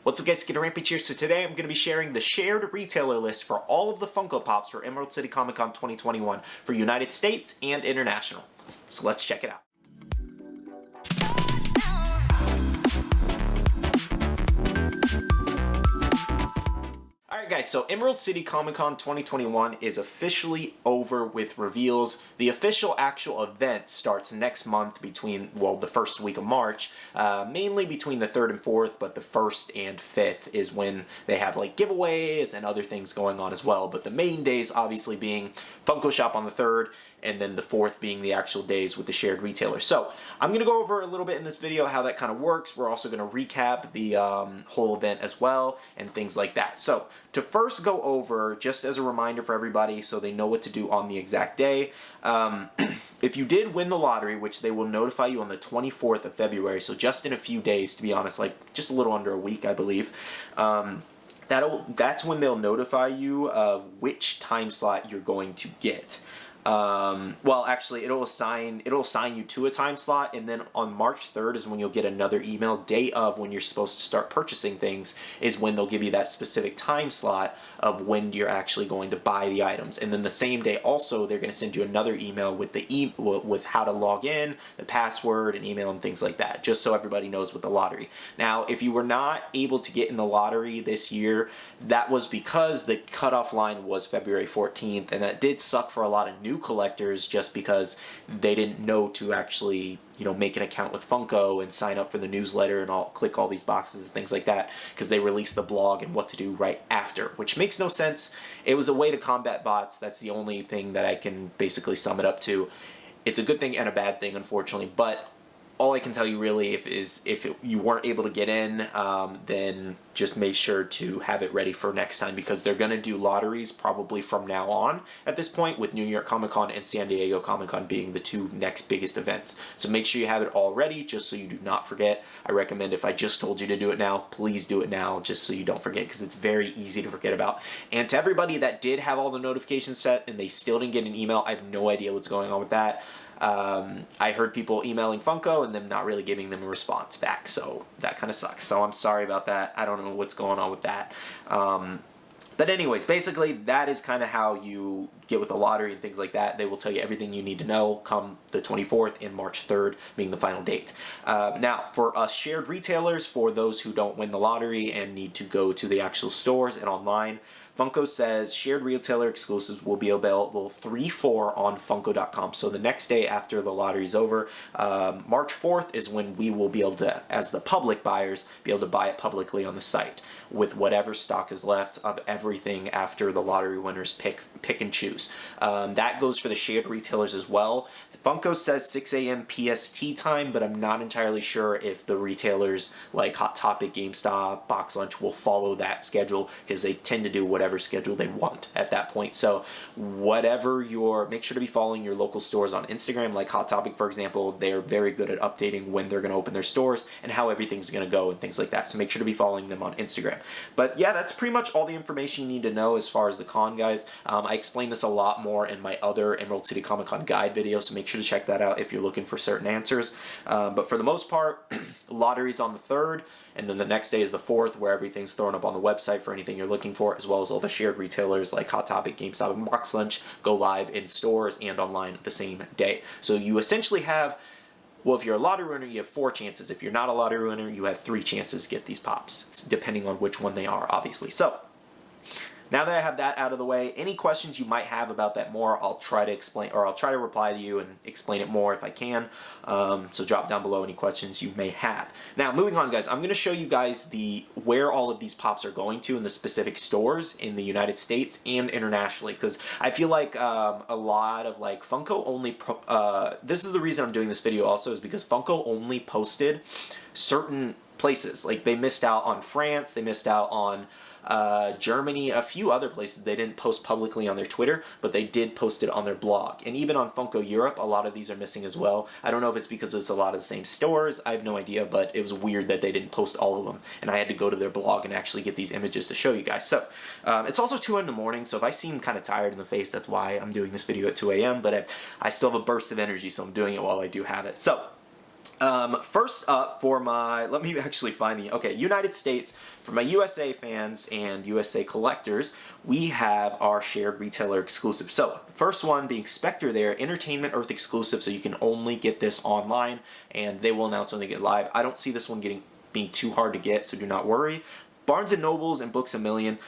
What's up guys, Skittlerampage here. So today I'm going to be sharing the shared retailer list for all of the Funko Pops for Emerald City Comic Con 2021 for United States and international. So let's check it out. Alright guys, so Emerald City Comic Con 2021 is officially over with reveals. The official actual event starts next month between, well, the first week of March, mainly between the 3rd and 4th, but the 1st and 5th is when they have like giveaways and other things going on as well. But the main days obviously being Funko Shop on the 3rd, and then the 4th being the actual days with the shared retailer. So I'm going to go over a little bit in this video how that kind of works. We're also going to recap the whole event as well and things like that. So to first go over, just as a reminder for everybody so they know what to do on the exact day, if you did win the lottery, which they will notify you on the 24th of February, so just in a few days, to be honest, like just a little under a week, I believe, that's when they'll notify you of which time slot you're going to get. Well, actually, it'll assign you to a time slot, and then on March 3rd is when you'll get another email. Day of when you're supposed to start purchasing things is when they'll give you that specific time slot of when you're actually going to buy the items. And then the same day also, they're going to send you another email with with how to log in, the password, and email and things like that, just so everybody knows with the lottery. Now, if you were not able to get in the lottery this year, that was because the cutoff line was February 14th, and that did suck for a lot of new collectors just because they didn't know to actually, make an account with Funko and sign up for the newsletter and click all these boxes and things like that, because they released the blog and what to do right after, which makes no sense. It was a way to combat bots. That's the only thing that I can basically sum it up to. It's a good thing and a bad thing, unfortunately, but all I can tell you really is if you weren't able to get in, then just make sure to have it ready for next time, because they're going to do lotteries probably from now on at this point, with New York Comic Con and San Diego Comic Con being the two next biggest events. So make sure you have it all ready just so you do not forget. I recommend, if I just told you to do it now, please do it now just so you don't forget, because it's very easy to forget about. And to everybody that did have all the notifications set and they still didn't get an email, I have no idea what's going on with that. I heard people emailing Funko and them not really giving them a response back, so that kind of sucks. So I'm sorry about that. I don't know what's going on with that. But anyways, basically that is kind of how you get with the lottery and things like that. They will tell you everything you need to know come the 24th and March 3rd being the final date. Now, for us shared retailers, for those who don't win the lottery and need to go to the actual stores and online, Funko says shared retailer exclusives will be available 3/4 on Funko.com. So the next day after the lottery is over, March 4th is when we will be able to, as the public buyers, be able to buy it publicly on the site with whatever stock is left of everything after the lottery winners pick and choose. That goes for the shared retailers as well. Funko says 6 a.m. PST time, but I'm not entirely sure if the retailers like Hot Topic, GameStop, Box Lunch will follow that schedule, because they tend to do whatever schedule they want at that point. So make sure to be following your local stores on Instagram, like Hot Topic, for example. They're very good at updating when they're going to open their stores and how everything's going to go and things like that. So make sure to be following them on Instagram. But yeah, that's pretty much all the information you need to know as far as the con, guys. I explained this a lot more in my other Emerald City Comic Con guide video, so make sure to check that out if you're looking for certain answers. But for the most part, lottery's on the 3rd, and then the next day is the 4th, where everything's thrown up on the website for anything you're looking for, as well as all the shared retailers like Hot Topic, GameStop, and Box Lunch go live in stores and online the same day. So you essentially have, well, if you're a lottery winner, you have 4 chances. If you're not a lottery winner, you have 3 chances to get these pops. It's depending on which one they are, obviously. So now that I have that out of the way, any questions you might have about that more, I'll try to explain, or I'll try to reply to you and explain it more if I can. So drop down below any questions you may have. Now, moving on, guys, I'm going to show you guys where all of these pops are going to in the specific stores in the United States and internationally, because I feel like a lot of Funko only, this is the reason I'm doing this video also, is because Funko only posted certain places. Like, they missed out on France, they missed out on Germany, a few other places they didn't post publicly on their Twitter, but they did post it on their blog. And even on Funko Europe, a lot of these are missing as well. I don't know if it's because it's a lot of the same stores, I have no idea, but it was weird that they didn't post all of them, and I had to go to their blog and actually get these images to show you guys. So it's also 2 in the morning, so if I seem kind of tired in the face, that's why I'm doing this video at 2 a.m., but I still have a burst of energy, so I'm doing it while I do have it. So First up for my, let me actually find the, okay, United States, for my USA fans and USA collectors, we have our shared retailer exclusive. So, the first one being Spectre there, Entertainment Earth exclusive, so you can only get this online, and they will announce when they get live. I don't see this one being too hard to get, so do not worry. Barnes & Nobles and Books A Million,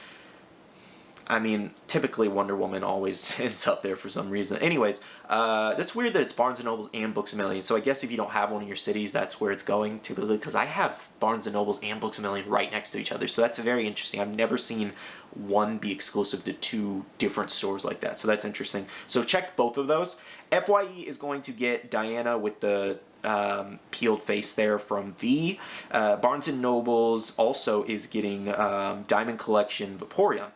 I mean, typically Wonder Woman always ends up there for some reason. Anyways, that's weird that it's Barnes & Nobles and Books A Million. So I guess if you don't have one in your cities, that's where it's going typically. Because I have Barnes & Nobles and Books A Million right next to each other. So that's very interesting. I've never seen one be exclusive to two different stores like that. So that's interesting. So check both of those. FYE is going to get Diana with the peeled face there from V. Barnes & Nobles also is getting Diamond Collection Vaporeon.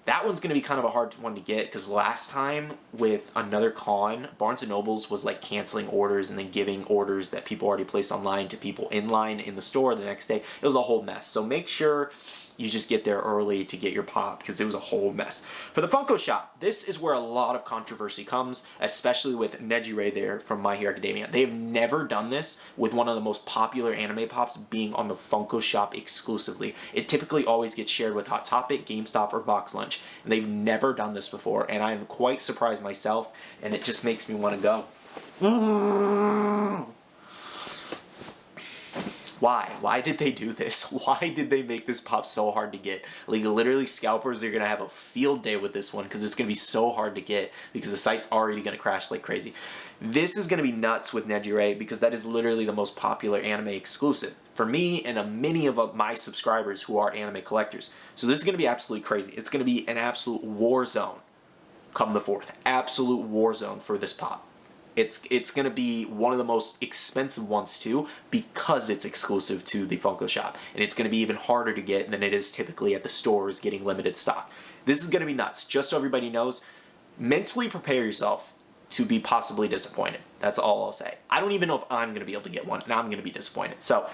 That one's going to be kind of a hard one to get because last time with another con, Barnes & Nobles was like canceling orders and then giving orders that people already placed online to people in line in the store the next day. It was a whole mess. So make sure you just get there early to get your pop because it was a whole mess. For the Funko shop, this is where a lot of controversy comes, especially with Nejire there from My Hero Academia. They've never done this with one of the most popular anime pops being on the Funko shop exclusively. It typically always gets shared with Hot Topic, GameStop, or Box Lunch, and they've never done this before, and I'm quite surprised myself, and it just makes me want to go. Why? Why did they do this? Why did they make this pop so hard to get? Like, literally, scalpers are going to have a field day with this one because it's going to be so hard to get because the site's already going to crash like crazy. This is going to be nuts with Nejire because that is literally the most popular anime exclusive for me and many of my subscribers who are anime collectors. So this is going to be absolutely crazy. It's going to be an absolute war zone come the 4th. Absolute war zone for this pop. It's going to be one of the most expensive ones too because it's exclusive to the Funko shop. And it's going to be even harder to get than it is typically at the stores getting limited stock. This is going to be nuts. Just so everybody knows, mentally prepare yourself to be possibly disappointed. That's all I'll say. I don't even know if I'm going to be able to get one and I'm going to be disappointed. So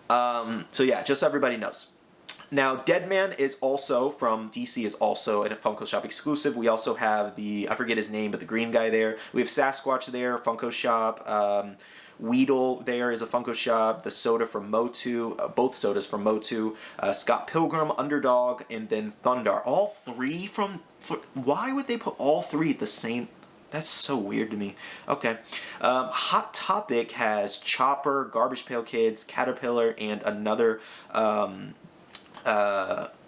yeah, just so everybody knows. Now, Deadman is also from DC, is also a Funko Shop exclusive. We also have I forget his name, but the green guy there. We have Sasquatch there, Funko Shop. Weedle there is a Funko Shop. The soda from Motu, both sodas from Motu. Scott Pilgrim, Underdog, and then Thundar. All three why would they put all three at the same? That's so weird to me. Okay. Hot Topic has Chopper, Garbage Pail Kids, Caterpillar, and another...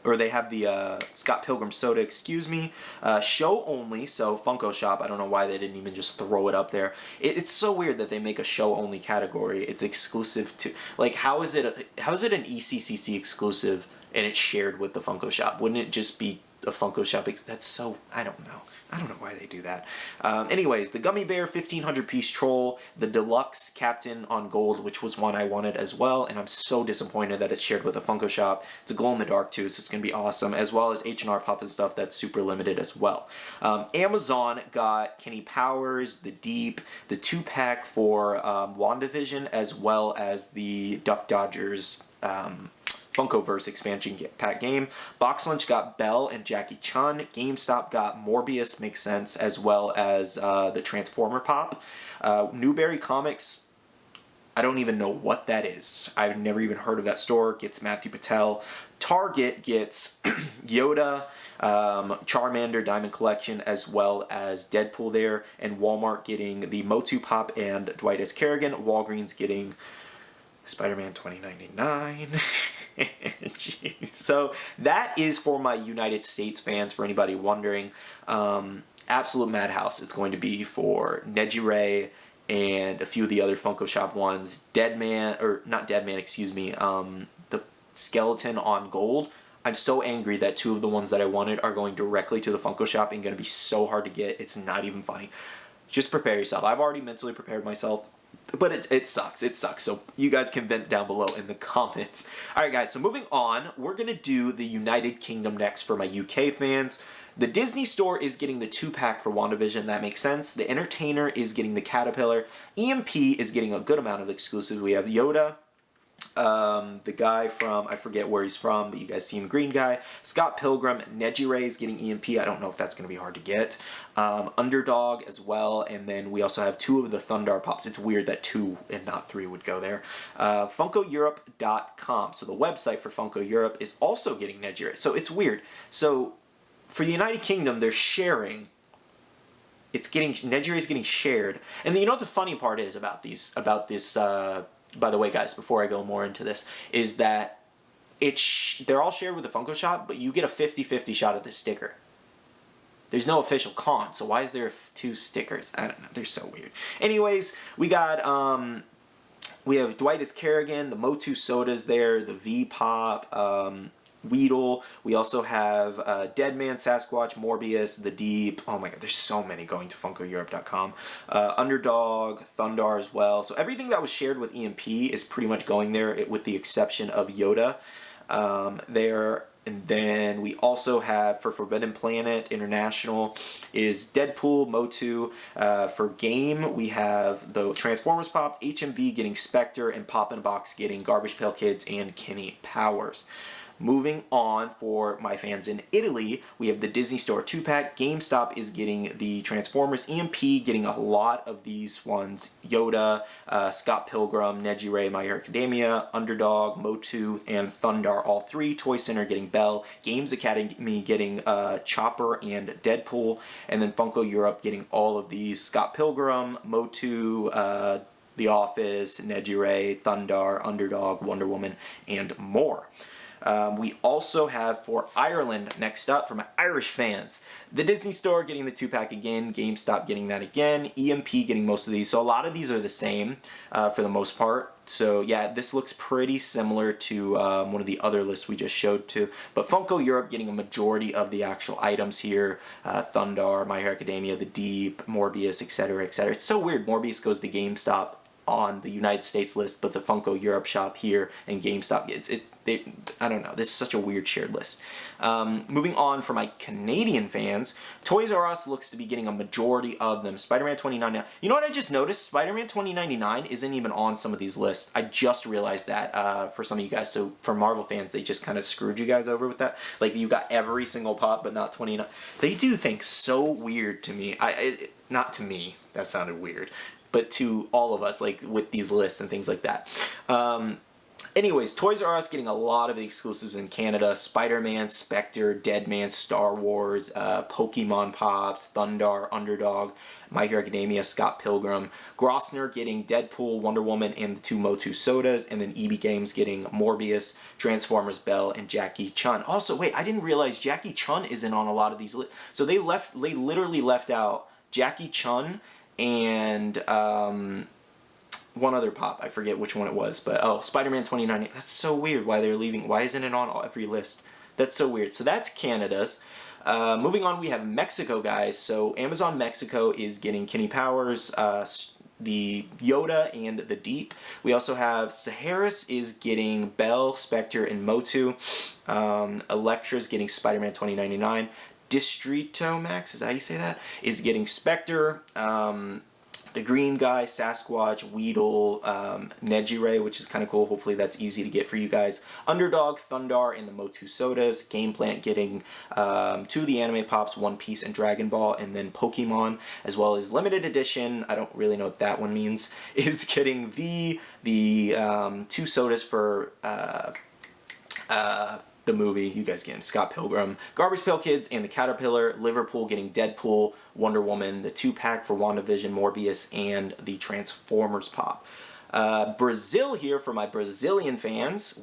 or they have the Scott Pilgrim soda, excuse me. Show only, so Funko Shop. I don't know why they didn't even just throw it up there. It's so weird that they make a show only category. It's exclusive to, like, how is it an Eccc exclusive and it's shared with the Funko Shop? Wouldn't it just be a Funko Shop? That's so, I don't know. I don't know why they do that. Anyways, the Gummy Bear 1500 piece troll, the deluxe Captain on Gold, which was one I wanted as well, and I'm so disappointed that it's shared with a Funko Shop. It's a glow in the dark too, so it's gonna be awesome, as well as H&R Puff and stuff that's super limited as well. Amazon got Kenny Powers, the Deep, the 2-pack for WandaVision, as well as the Duck Dodgers Funkoverse expansion pack game. Box Lunch got Belle and Jackie Chun. GameStop got Morbius, makes sense, as well as the Transformer Pop. Newberry Comics, I don't even know what that is. I've never even heard of that store. Gets Matthew Patel. Target gets Yoda, Charmander Diamond Collection, as well as Deadpool there. And Walmart getting the Motu Pop and Dwight S. Kerrigan. Walgreens getting Spider-Man 2099. Jeez. So that is for my United States fans, for anybody wondering. Absolute madhouse. It's going to be for Nejire and a few of the other Funko Shop ones. Deadman, or not Deadman, excuse me, the Skeleton on Gold. I'm so angry that two of the ones that I wanted are going directly to the Funko Shop and going to be so hard to get. It's not even funny. Just prepare yourself. I've already mentally prepared myself. But it sucks. It sucks. So you guys can vent down below in the comments. Alright guys, so moving on, we're going to do the United Kingdom next for my UK fans. The Disney Store is getting the 2-pack for WandaVision. That makes sense. The Entertainer is getting the Caterpillar. EMP is getting a good amount of exclusives. We have Yoda, The guy from, I forget where he's from, but you guys see him, green guy. Scott Pilgrim, Nejire is getting EMP. I don't know if that's going to be hard to get. Underdog as well, and then we also have 2 of the Thundar Pops. It's weird that 2 and not 3 would go there. FunkoEurope.com. So the website for Funko Europe is also getting Nejire. So it's weird. So for the United Kingdom, they're sharing. Nejire is getting shared. And you know what the funny part is about this, by the way, guys, before I go more into this, is that they're all shared with the Funko shop, but you get a 50-50 shot at the sticker. There's no official con, so why is there 2 stickers? I don't know. They're so weird. Anyways, we got we have Dwight as Kerrigan, the Motu sodas there, the V Pop, Weedle. We also have Deadman, Sasquatch, Morbius, The Deep. Oh my god, there's so many going to FunkoEurope.com. Underdog, Thundar as well. So everything that was shared with EMP is pretty much going there, with the exception of Yoda there. And then we also have, for Forbidden Planet International, is Deadpool, Motu. For Game, we have the Transformers Pops, HMV getting Spectre, and Pop in a Box getting Garbage Pail Kids and Kenny Powers. Moving on, for my fans in Italy, we have the Disney Store 2-pack. GameStop is getting the Transformers. EMP getting a lot of these ones. Yoda, Scott Pilgrim, Nejire, My Hero Academia, Underdog, Motu, and Thundar, all 3. Toy Center getting Belle. Games Academy getting Chopper and Deadpool. And then Funko Europe getting all of these. Scott Pilgrim, Motu, The Office, Nejire, Thundar, Underdog, Wonder Woman, and more. We also have, for Ireland, next up, for my Irish fans, the Disney Store getting the 2-pack again, GameStop getting that again, EMP getting most of these. So a lot of these are the same for the most part. So yeah, this looks pretty similar to one of the other lists we just showed too. But Funko Europe getting a majority of the actual items here. Thundar, My Hero Academia, The Deep, Morbius, etc., etc. It's so weird. Morbius goes to GameStop on the United States list, but the Funko Europe shop here and GameStop I don't know. This is such a weird shared list. Moving on, for my Canadian fans, Toys R Us looks to be getting a majority of them. Spider-Man 2099. You know what I just noticed? Spider-Man 2099 isn't even on some of these lists. I just realized that for some of you guys. So for Marvel fans, they just kind of screwed you guys over with that. Like, you got every single pop, but not 29. They do things so weird to me. Not to me. That sounded weird. But to all of us, like with these lists and things like that. Anyways, Toys R Us getting a lot of the exclusives in Canada. Spider-Man, Spectre, Deadman, Star Wars, Pokemon Pops, Thundar, Underdog, My Hero Academia, Scott Pilgrim. Grossner getting Deadpool, Wonder Woman, and the 2 Motu sodas. And then EB Games getting Morbius, Transformers, Belle, and Jackie Chun. Also, wait, I didn't realize Jackie Chun isn't on a lot of these lists. So they literally left out Jackie Chun and one other pop. I forget which one it was, but Spider-Man 2099. That's so weird why they're leaving. Why isn't it on every list? That's so weird. So that's Canada's. Moving on, we have Mexico, guys. So Amazon Mexico is getting Kenny Powers, the Yoda, and the Deep. We also have Saharis is getting Belle, Spectre, and Motu. Electra's getting Spider-Man 2099. Distrito Max, is that how you say that? Is getting Spectre. The green guy, Sasquatch, Weedle, Nejire, which is kind of cool. Hopefully that's easy to get for you guys. Underdog, Thundar, and the Motu sodas. Game Plant getting 2 of the anime pops, One Piece and Dragon Ball, and then Pokemon, as well as limited edition. I don't really know what that one means. Is getting the 2 sodas for the movie. You guys getting Scott Pilgrim, Garbage Pail Kids, and the Caterpillar. Liverpool getting Deadpool, Wonder Woman, the 2-pack for WandaVision, Morbius, and the Transformers pop. Brazil here, for my Brazilian fans,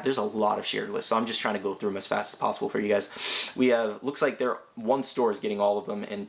there's a lot of shared lists, so I'm just trying to go through them as fast as possible for you guys. We have, looks like one store is getting all of them, and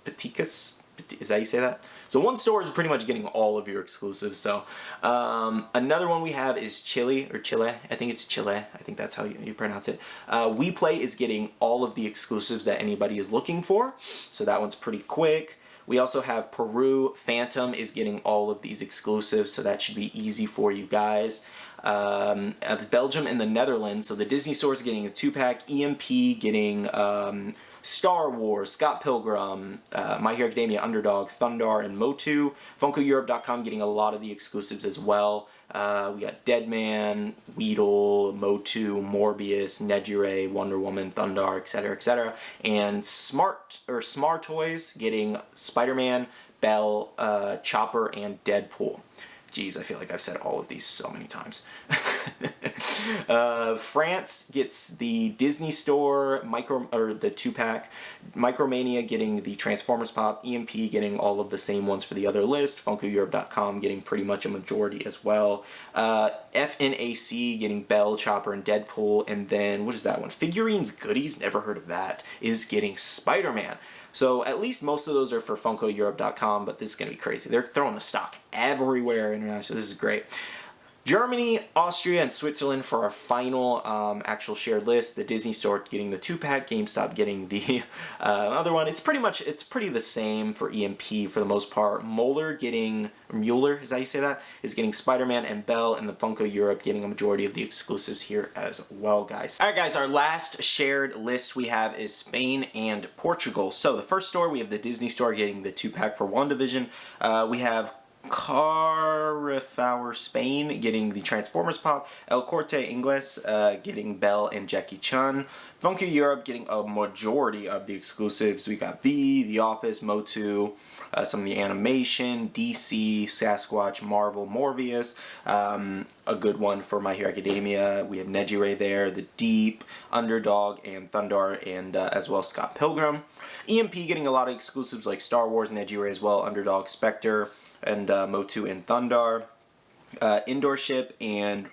Paticas, is that how you say that? So one store is pretty much getting all of your exclusives. So another one we have is Chile. I think it's Chile. I think that's how you pronounce it. WePlay is getting all of the exclusives that anybody is looking for. So that one's pretty quick. We also have Peru. Phantom is getting all of these exclusives, so that should be easy for you guys. Belgium and the Netherlands. So the Disney Store is getting a 2-pack. EMP getting Star Wars, Scott Pilgrim, My Hero Academia, Underdog, Thundar, and Motu. FunkoEurope.com getting a lot of the exclusives as well. We got Deadman, Weedle, Motu, Morbius, Nejire, Wonder Woman, Thundar, etc., etc. And Smart Toys getting Spider-Man, Belle, Chopper, and Deadpool. Jeez, I feel like I've said all of these so many times. France gets the Disney Store the 2-pack. Micromania getting the Transformers Pop. EMP getting all of the same ones for the other list. FunkoEurope.com getting pretty much a majority as well. FNAC getting Belle, Chopper, and Deadpool. And then, what is that one? Figurines Goodies, never heard of that, is getting Spider-Man. So at least most of those are for FunkoEurope.com, but this is going to be crazy. They're throwing the stock everywhere internationally. This is great. Germany, Austria, and Switzerland for our final actual shared list. The Disney Store getting the 2-pack, GameStop getting the other one. It's pretty the same for EMP for the most part. Mueller, is that how you say that? Is getting Spider-Man and Belle, and the Funko Europe getting a majority of the exclusives here as well, guys. Alright guys, our last shared list we have is Spain and Portugal. So the first store, we have the Disney Store getting the 2-pack for WandaVision. We have Carrefour Spain getting the Transformers Pop, El Corte Inglés getting Belle and Jackie Chan, Funko Europe getting a majority of the exclusives. We got The Office, Motu, some of the animation, DC, Sasquatch, Marvel, Morbius, a good one for My Hero Academia. We have Nejire there, The Deep, Underdog, and Thundar, and as well Scott Pilgrim. EMP getting a lot of exclusives like Star Wars, Nejire as well, Underdog, Spectre, and Motu and Thundar. Indoor Ship and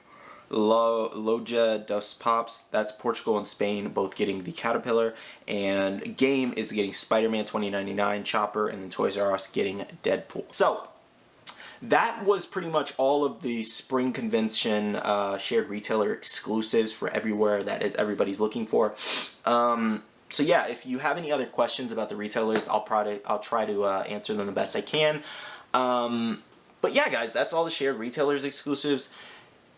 Loja dos Pops, that's Portugal and Spain, both getting the Caterpillar. And Game is getting Spider-Man 2099, Chopper, and then Toys R Us getting Deadpool. So that was pretty much all of the spring convention shared retailer exclusives for everywhere that is everybody's looking for. So yeah, if you have any other questions about the retailers, I'll try to answer them the best I can. But yeah, guys, that's all the shared retailers exclusives.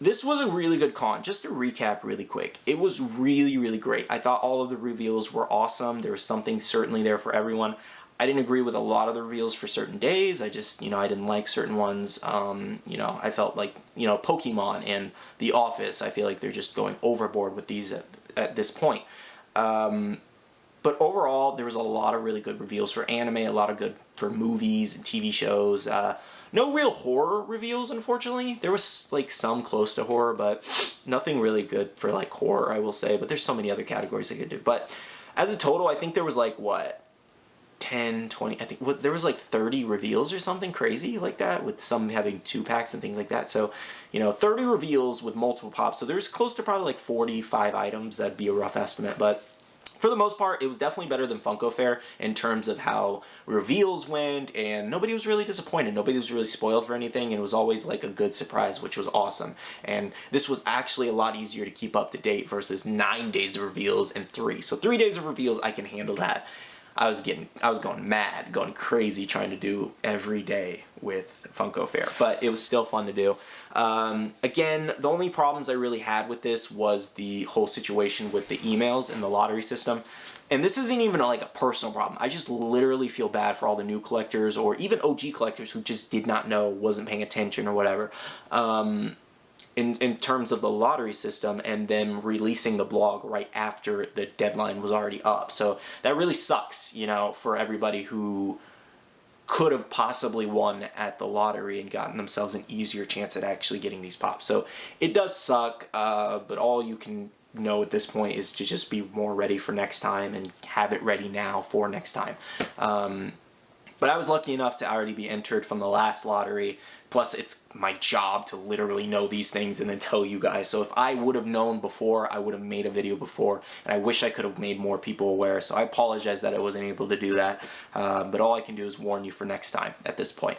This was a really good con. Just to recap really quick, it was really, really great. I thought all of the reveals were awesome. There was something certainly there for everyone. I didn't agree with a lot of the reveals for certain days. I just, I didn't like certain ones. I felt like, Pokemon and The Office, I feel like they're just going overboard with these at this point. But overall, there was a lot of really good reveals for anime, a lot of good for movies and TV shows. No real horror reveals, unfortunately. There was like some close to horror, but nothing really good for like horror, I will say. But there's so many other categories I could do. But as a total, I think there was like, 10, 20, I think there was like 30 reveals or something crazy like that, with some having 2-packs and things like that. So, 30 reveals with multiple pops. So there's close to probably like 45 items. That'd be a rough estimate, but for the most part, it was definitely better than Funko Fair in terms of how reveals went, and nobody was really disappointed. Nobody was really spoiled for anything, and it was always like a good surprise, which was awesome. And this was actually a lot easier to keep up to date versus 9 days of reveals and 3. So 3 days of reveals, I can handle that. I was going mad, going crazy trying to do every day with Funko Fair, but it was still fun to do. Again, the only problems I really had with this was the whole situation with the emails and the lottery system. And this isn't even like a personal problem. I just literally feel bad for all the new collectors or even OG collectors who just did not know, wasn't paying attention or whatever. In terms of the lottery system, and then releasing the blog right after the deadline was already up. So that really sucks, for everybody who could have possibly won at the lottery and gotten themselves an easier chance at actually getting these pops. So it does suck, but all you can know at this point is to just be more ready for next time and have it ready now for next time. But I was lucky enough to already be entered from the last lottery. Plus, it's my job to literally know these things and then tell you guys. So if I would have known before, I would have made a video before. And I wish I could have made more people aware. So I apologize that I wasn't able to do that. But all I can do is warn you for next time at this point.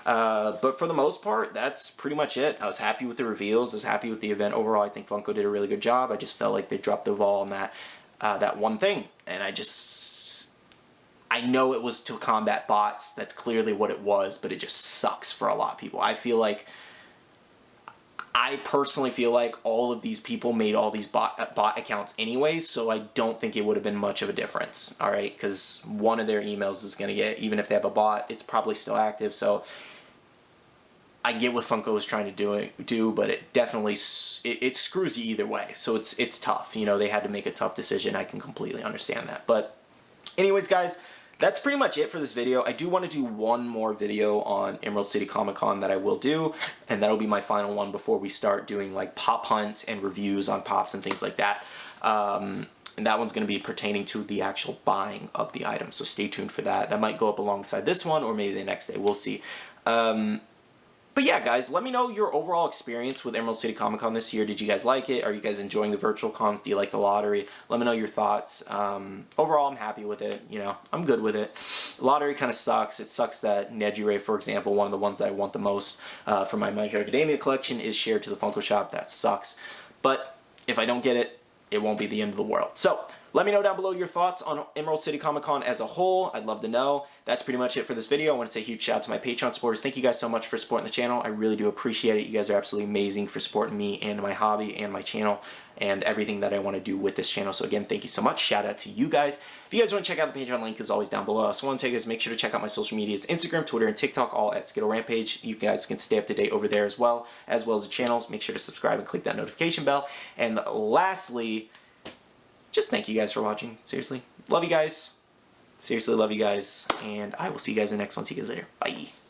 But for the most part, that's pretty much it. I was happy with the reveals. I was happy with the event overall. I think Funko did a really good job. I just felt like they dropped the ball on that one thing. And I know it was to combat bots. That's clearly what it was, but it just sucks for a lot of people. I personally feel like all of these people made all these bot accounts anyways, so I don't think it would have been much of a difference, all right? Because one of their emails is going to get, even if they have a bot, it's probably still active, so I get what Funko is trying to do, but it definitely it screws you either way. So it's tough. You know, they had to make a tough decision. I can completely understand that. But anyways, guys, that's pretty much it for this video. I do want to do one more video on Emerald City Comic Con that I will do, and that'll be my final one before we start doing like pop hunts and reviews on pops and things like that. And that one's going to be pertaining to the actual buying of the item, so stay tuned for that. That might go up alongside this one, or maybe the next day. We'll see. But yeah, guys, let me know your overall experience with Emerald City Comic Con this year. Did you guys like it? Are you guys enjoying the virtual cons? Do you like the lottery? Let me know your thoughts. Overall, I'm happy with it. You know, I'm good with it. Lottery kind of sucks. It sucks that Nejire, for example, one of the ones that I want the most for my My Hero Academia collection, is shared to the Funko shop. That sucks. But if I don't get it, it won't be the end of the world. So let me know down below your thoughts on Emerald City Comic Con as a whole. I'd love to know. That's pretty much it for this video. I want to say a huge shout out to my Patreon supporters. Thank you guys so much for supporting the channel. I really do appreciate it. You guys are absolutely amazing for supporting me and my hobby and my channel and everything that I want to do with this channel. So again, thank you so much. Shout out to you guys. If you guys want to check out the Patreon link, is always down below. I also want to tell you guys, make sure to check out my social medias, Instagram, Twitter, and TikTok, all at Skittlerampage. You guys can stay up to date over there as well as the channels. Make sure to subscribe and click that notification bell. And lastly, just thank you guys for watching. Seriously. Love you guys. Seriously, love you guys. And I will see you guys in the next one. See you guys later. Bye.